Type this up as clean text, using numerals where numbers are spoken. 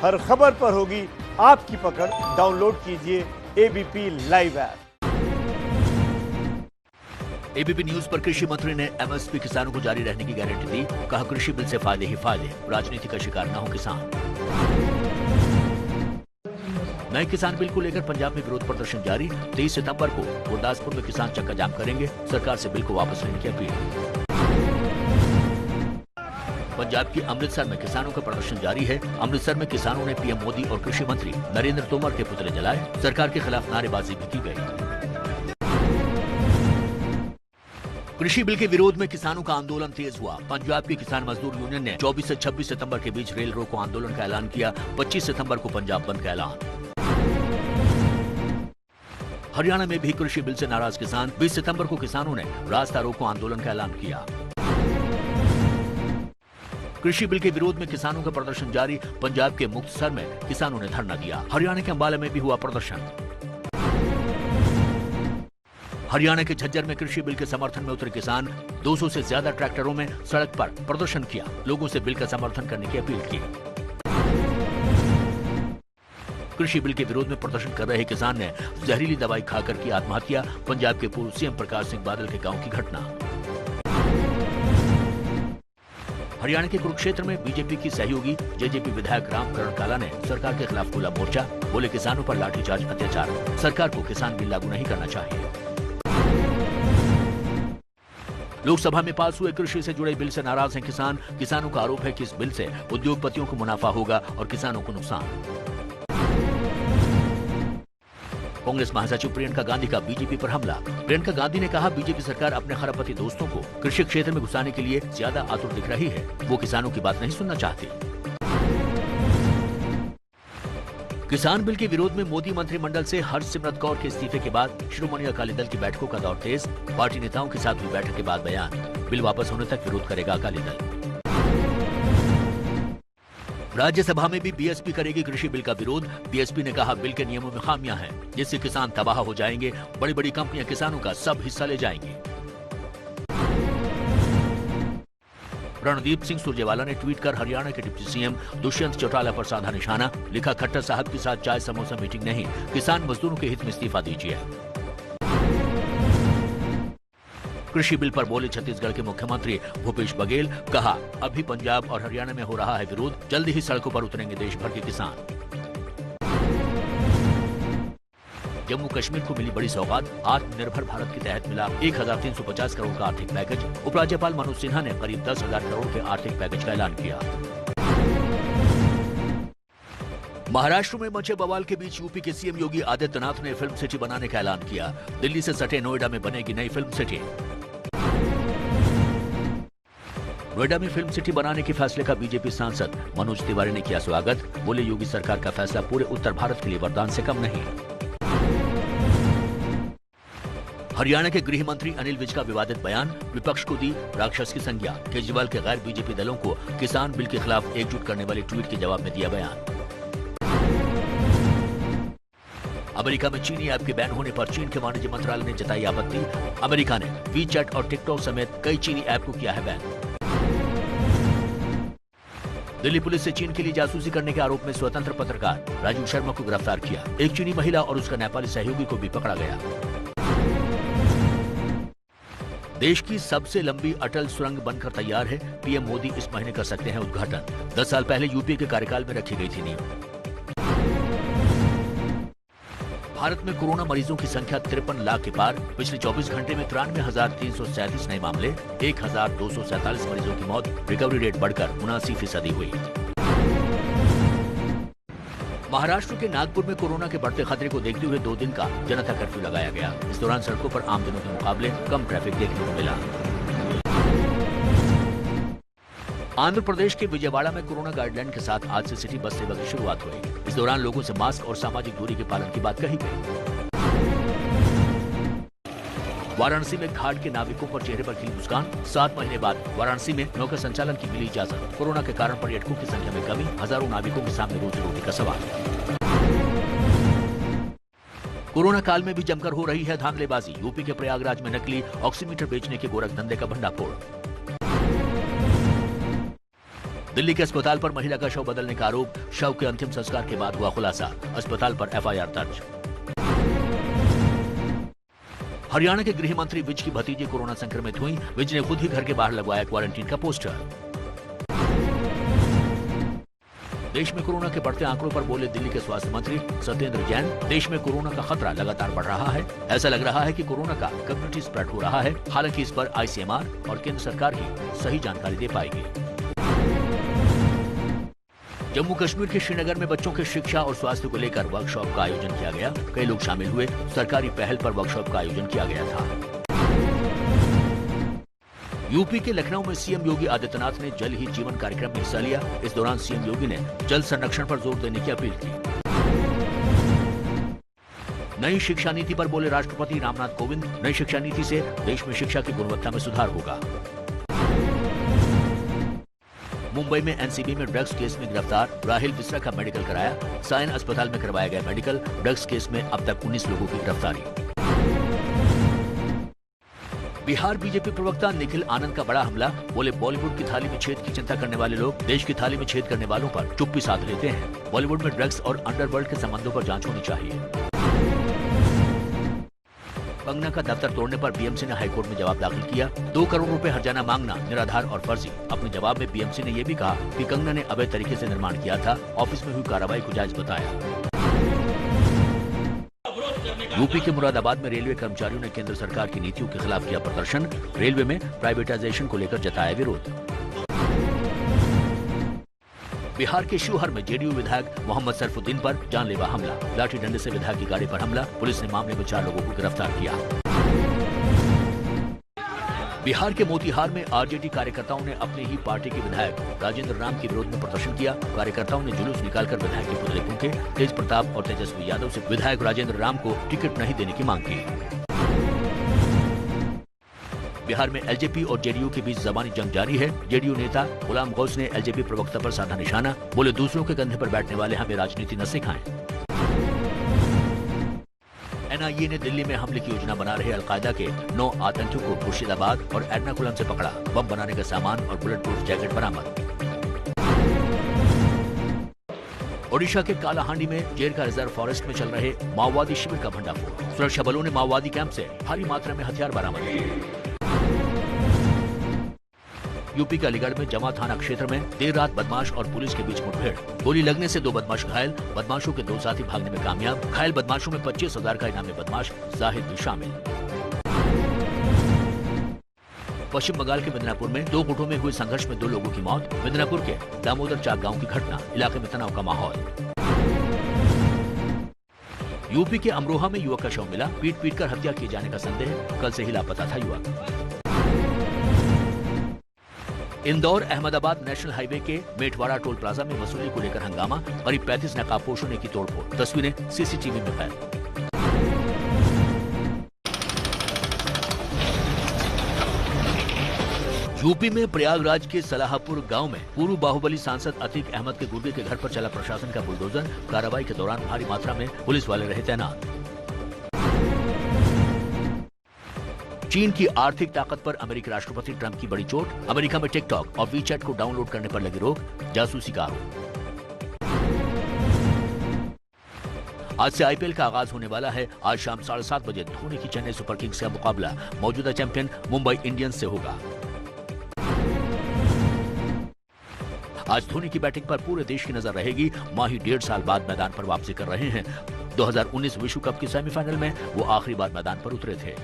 हर खबर पर होगी आपकी पकड़। डाउनलोड कीजिए ABP live app. ABP news पर कृषि मंत्री ने एमएसपी किसानों को जारी रहने की गारंटी दी। कहा कृषि बिल से फायदे ही फायदे, राजनीति का शिकार न हो किसान। नए किसान बिल को लेकर पंजाब में विरोध प्रदर्शन जारी। 23 सितंबर को गुरदासपुर में किसान चक्का जाम करेंगे। सरकार से बिल को वापस लेने की अपील। पंजाब के अमृतसर में किसानों का प्रदर्शन जारी है। अमृतसर में किसानों ने पीएम मोदी और कृषि मंत्री नरेंद्र तोमर के पुतले जलाए। सरकार के खिलाफ नारेबाजी भी की गई। कृषि बिल के विरोध में किसानों का आंदोलन तेज हुआ। पंजाब की किसान मजदूर यूनियन ने 24 से 26 सितंबर के बीच रेल रोको आंदोलन का ऐलान किया। 25 सितंबर को पंजाब बंद का ऐलान। हरियाणा में भी कृषि बिल से नाराज किसान। 20 सितंबर को किसानों ने रास्ता रोको आंदोलन का ऐलान किया। कृषि बिल के विरोध में किसानों का प्रदर्शन जारी। पंजाब के मुक्तसर में किसानों ने धरना दिया। हरियाणा के अंबाला में भी हुआ प्रदर्शन। हरियाणा के झज्जर में कृषि बिल के समर्थन में उतरे किसान। 200 से ज्यादा ट्रैक्टरों में सड़क पर प्रदर्शन किया। लोगों से बिल का समर्थन करने की अपील की। कृषि बिल के विरोध में प्रदर्शन कर रहे किसान ने जहरीली दवाई खाकर की आत्महत्या। पंजाब के पूर्व सीएम प्रकाश सिंह बादल के गांव की घटना। हरियाणा के कुरुक्षेत्र में बीजेपी की सहयोगी जेजेपी विधायक रामकरण काला ने सरकार के खिलाफ खोला मोर्चा। बोले किसानों पर लाठीचार्ज अत्याचार, सरकार को किसान बिल लागू नहीं करना चाहिए। लोकसभा में पास हुए कृषि से जुड़े बिल से नाराज हैं किसान। किसानों का आरोप है कि इस बिल से उद्योगपतियों को मुनाफा होगा और किसानों को नुकसान। कांग्रेस महासचिव प्रियंका गांधी का बीजेपी पर हमला। प्रियंका गांधी ने कहा बीजेपी सरकार अपने खरबपति दोस्तों को कृषि क्षेत्र में घुसाने के लिए ज्यादा आतुर दिख रही है। वो किसानों की बात नहीं सुनना चाहती। किसान बिल के विरोध में मोदी मंत्रिमंडल से हरसिमरत कौर के इस्तीफे के बाद शिरोमणि अकाली दल की बैठकों का दौर तेज। पार्टी नेताओं के साथ हुई बैठक के बाद बयान। बिल वापस होने तक विरोध करेगा अकाली दल। राज्यसभा में भी बीएसपी करेगी कृषि बिल का विरोध। बीएसपी ने कहा बिल के नियमों में खामियां हैं, जिससे किसान तबाह हो जाएंगे। बड़ी बड़ी कंपनियां किसानों का सब हिस्सा ले जाएंगी। रणदीप सिंह सुरजेवाला ने ट्वीट कर हरियाणा के डिप्टी सीएम दुष्यंत चौटाला पर साधा निशाना। लिखा खट्टर साहब के साथ चाय समोसा मीटिंग नहीं, किसान मजदूरों के हित में इस्तीफा दीजिए। कृषि बिल पर बोले छत्तीसगढ़ के मुख्यमंत्री भूपेश बघेल। कहा अभी पंजाब और हरियाणा में हो रहा है विरोध, जल्दी ही सड़कों पर उतरेंगे देश भर के किसान। जम्मू कश्मीर को मिली बड़ी सौगात। आत्मनिर्भर भारत के तहत मिला 1350 करोड़ का आर्थिक पैकेज। उपराज्यपाल मनोज सिन्हा ने करीब 10,000 करोड़ के आर्थिक पैकेज का ऐलान किया। महाराष्ट्र में मचे बवाल के बीच यूपी के सीएम योगी आदित्यनाथ ने फिल्म सिटी बनाने का ऐलान किया। दिल्ली से सटे नोएडा में बनेगी नई फिल्म सिटी। नोएडा में फिल्म सिटी बनाने के फैसले का बीजेपी सांसद मनोज तिवारी ने किया स्वागत। बोले योगी सरकार का फैसला पूरे उत्तर भारत के लिए वरदान से कम नहीं। हरियाणा के गृह मंत्री अनिल विज का विवादित बयान। विपक्ष को दी राक्षस की संज्ञा। केजरीवाल के गैर बीजेपी दलों को किसान बिल के खिलाफ एकजुट करने वाले ट्वीट के जवाब में दिया बयान। अमेरिका में चीनी ऐप के बैन होने पर चीन के वाणिज्य मंत्रालय ने जताई आपत्ति। अमेरिका ने वीचैट और टिकटॉक समेत कई चीनी ऐप को किया है बैन। दिल्ली पुलिस से चीन के लिए जासूसी करने के आरोप में स्वतंत्र पत्रकार राजीव शर्मा को गिरफ्तार किया। एक चीनी महिला और उसका नेपाली सहयोगी को भी पकड़ा गया। देश की सबसे लंबी अटल सुरंग बनकर तैयार है। पीएम मोदी इस महीने कर सकते हैं उद्घाटन। 10 साल पहले यूपीए के कार्यकाल में रखी गई थी नींव। भारत में कोरोना मरीजों की संख्या 53 लाख के पार। पिछले 24 घंटे में 93,337 नए मामले, 1,247 मरीजों की मौत। रिकवरी रेट बढ़कर 79% हुई। महाराष्ट्र के नागपुर में कोरोना के बढ़ते खतरे को देखते हुए 2 दिन का जनता कर्फ्यू लगाया गया। इस दौरान सड़कों पर आम दिनों के मुकाबले कम ट्रैफिक देखने को मिला। आंध्र प्रदेश के विजयवाड़ा में कोरोना गाइडलाइन के साथ आज से सिटी बस सेवा की शुरुआत हुई। इस दौरान लोगों से मास्क और सामाजिक दूरी के पालन की बात कही गई। वाराणसी में घाट के नाविकों पर चेहरे पर खिली मुस्कान। 7 महीने बाद वाराणसी में नौका संचालन की मिली इजाजत। कोरोना के कारण पर्यटकों की संख्या में कमी। हजारों नाविकों के सामने रोजी रोटी का सवाल। कोरोना काल में भी जमकर हो रही है धांधलेबाजी। यूपी के प्रयागराज में नकली ऑक्सीमीटर बेचने के गोरख धंधे का भंडाफोड़। दिल्ली के अस्पताल पर महिला का शव बदलने का आरोप, शव के अंतिम संस्कार के बाद हुआ खुलासा, अस्पताल पर एफआईआर दर्ज। हरियाणा के गृह मंत्री विज की भतीजी कोरोना संक्रमित हुई, विज ने खुद ही घर के बाहर लगवाया क्वारंटीन का पोस्टर। देश में कोरोना के बढ़ते आंकड़ों पर बोले दिल्ली के स्वास्थ्य मंत्री सत्येंद्र जैन, देश में कोरोना का खतरा लगातार बढ़ रहा है। ऐसा लग रहा है कि कोरोना का कम्युनिटी स्प्रेड हो रहा है। हालांकि इस पर आईसीएमआर और केंद्र सरकार ही सही जानकारी दे पाएगी। जम्मू कश्मीर के श्रीनगर में बच्चों के शिक्षा और स्वास्थ्य को लेकर वर्कशॉप का आयोजन किया गया। कई लोग शामिल हुए। सरकारी पहल पर वर्कशॉप का आयोजन किया गया था। यूपी के लखनऊ में सीएम योगी आदित्यनाथ ने जल ही जीवन कार्यक्रम में हिस्सा लिया। इस दौरान सीएम योगी ने जल संरक्षण पर जोर देने की अपील की। नई शिक्षा नीति पर बोले राष्ट्रपति रामनाथ कोविंद, नई शिक्षा नीति से देश में शिक्षा की गुणवत्ता में सुधार होगा। मुंबई में एनसीबी में ड्रग्स केस में गिरफ्तार राहिल बिस्रा का मेडिकल कराया। सायन अस्पताल में करवाया गया मेडिकल। ड्रग्स केस में अब तक 19 लोगों की गिरफ्तारी। बिहार बीजेपी प्रवक्ता निखिल आनंद का बड़ा हमला, बोले बॉलीवुड की थाली में छेद की चिंता करने वाले लोग देश की थाली में छेद करने वालों पर चुप्पी साध लेते हैं। बॉलीवुड में ड्रग्स और अंडरवर्ल्ड के संबंधों पर जांच होनी चाहिए। कंगना का दफ्तर तोड़ने पर बीएमसी ने हाईकोर्ट में जवाब दाखिल किया। 2 करोड़ रुपए हर्जाना मांगना निराधार और फर्जी। अपने जवाब में बीएमसी ने यह भी कहा कि कंगना ने अवैध तरीके से निर्माण किया था। ऑफिस में हुई कार्रवाई को जायज बताया। यूपी के मुरादाबाद में रेलवे कर्मचारियों ने केंद्र सरकार की नीतियों के खिलाफ किया प्रदर्शन। रेलवे में प्राइवेटाइजेशन को लेकर जताया विरोध। बिहार के शिवहर में जेडीयू विधायक मोहम्मद सरफुद्दीन पर जानलेवा हमला, लाठी डंडे से विधायक की गाड़ी पर हमला। पुलिस ने मामले में 4 लोगों को गिरफ्तार किया। बिहार के मोतिहार में आरजेडी कार्यकर्ताओं ने अपनी ही पार्टी के विधायक राजेंद्र राम के विरोध में प्रदर्शन किया। कार्यकर्ताओं ने जुलूस निकालकर विधायक के पुतले फूंके। तेज प्रताप और तेजस्वी यादव से विधायक राजेंद्र राम को टिकट नहीं देने की मांग की। बिहार में एलजेपी और जेडीयू के बीच जबानी जंग जारी है। जेडीयू नेता गुलाम गौस ने एलजेपी प्रवक्ता पर साधा निशाना, बोले दूसरों के कंधे पर बैठने वाले हमें राजनीति न सिखाएं। एनआईए ने दिल्ली में हमले की योजना बना रहे अलकायदा के 9 आतंकियों को मुर्शिदाबाद और एर्नाकुलम से पकड़ा। बम बनाने का सामान और बुलेट प्रूफ जैकेट बरामद। ओडिशा के कालाहांडी में जेर का रिजर्व फॉरेस्ट में चल रहे माओवादी शिविर का भंडाफोड़। सुरक्षा बलों ने माओवादी कैंप से भारी मात्रा में हथियार बरामद किए। यूपी के अलीगढ़ में जमा थाना क्षेत्र में देर रात बदमाश और पुलिस के बीच मुठभेड़। गोली लगने से 2 बदमाश घायल। बदमाशों के 2 साथी भागने में कामयाब। घायल बदमाशों में 25,000 का इनामी बदमाश जाहिद भी शामिल। पश्चिम बंगाल के मिदनापुर में 2 गुटों में हुए संघर्ष में 2 लोगों की मौत। मिदनापुर के दामोदर चाक गांव की घटना, इलाके में तनाव का माहौल। यूपी के अमरोहा में युवक का शव मिला। पीट कर हत्या किए जाने का संदेह, कल से ही लापता था युवक। इंदौर अहमदाबाद नेशनल हाईवे के मेटवाड़ा टोल प्लाजा में वसूली को लेकर हंगामा। करीब 35 नकाबपोशों ने की तोड़फोड़। तस्वीरें सीसीटीवी में कैद। यूपी में प्रयागराज के सलाहपुर गांव में पूर्व बाहुबली सांसद अतीक अहमद के गुर्गे के घर पर चला प्रशासन का बुलडोजर। कार्रवाई के दौरान भारी मात्रा में पुलिस वाले रहे तैनात। चीन की आर्थिक ताकत पर अमेरिकी राष्ट्रपति ट्रंप की बड़ी चोट। अमेरिका में टिकटॉक और वीचैट को डाउनलोड करने पर लगी रोक। जासूसी का आरोप। आज से आईपीएल का आगाज होने वाला है। आज शाम 7:30 बजे धोनी की चेन्नई सुपर किंग्स का मुकाबला मौजूदा चैंपियन मुंबई इंडियंस से होगा। आज धोनी की बैटिंग पर पूरे देश की नजर रहेगी। माही 1.5 साल बाद मैदान पर वापसी कर रहे हैं। 2019 विश्व कप की सेमीफाइनल में वो आखिरी बार मैदान पर उतरे थे।